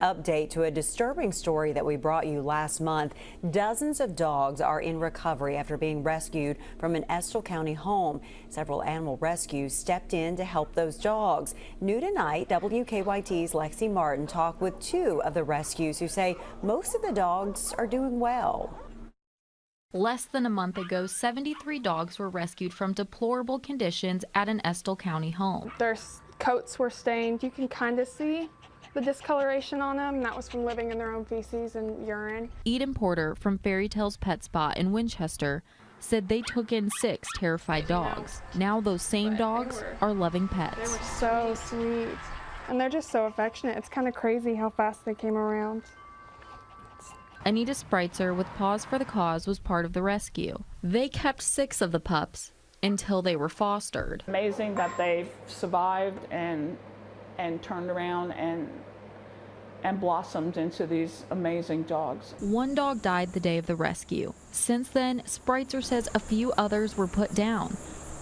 Update to a disturbing story that we brought you last month. Dozens of dogs are in recovery after being rescued from an Estill County home. Several animal rescues stepped in to help those dogs. New tonight, WKYT's Lexi Martin talked with two of the rescues who say most of the dogs are doing well. Less than a month ago, 73 dogs were rescued from deplorable conditions at an Estill County home. Their coats were stained. You can kind of see the discoloration on them. That was from living in their own feces and urine. Eden Porter from Fairy Tales Pet Spa in Winchester said they took in 6 terrified dogs. Now those same dogs are loving pets. They were so sweet, and they're just so affectionate. It's kind of crazy how fast they came around. Anita Spreitzer with Paws for the Cause was part of the rescue. They kept 6 of the pups until they were fostered. Amazing that they survived and turned around and blossomed into these amazing dogs. One dog died the day of the rescue. Since then, Spreitzer says a few others were put down,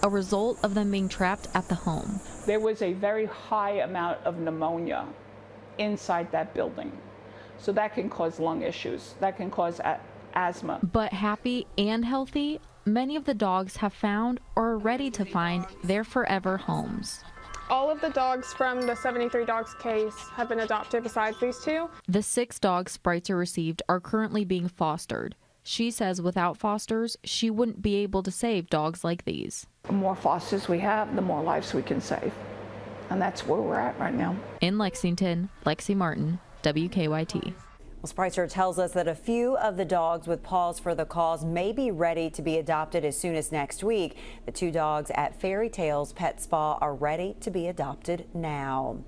a result of them being trapped at the home. There was a very high amount of pneumonia inside that building. So that can cause lung issues, that can cause asthma. But happy and healthy, many of the dogs have found or are ready to find their forever homes. All of the dogs from the 73 dogs case have been adopted besides these 2. The 6 dogs Spreitzer received are currently being fostered. She says without fosters, she wouldn't be able to save dogs like these. The more fosters we have, the more lives we can save. And that's where we're at right now. In Lexington, Lexi Martin, WKYT. Well, Spreitzer tells us that a few of the dogs with Paws for the Cause may be ready to be adopted as soon as next week. The 2 dogs at Fairy Tales Pet Spa are ready to be adopted now.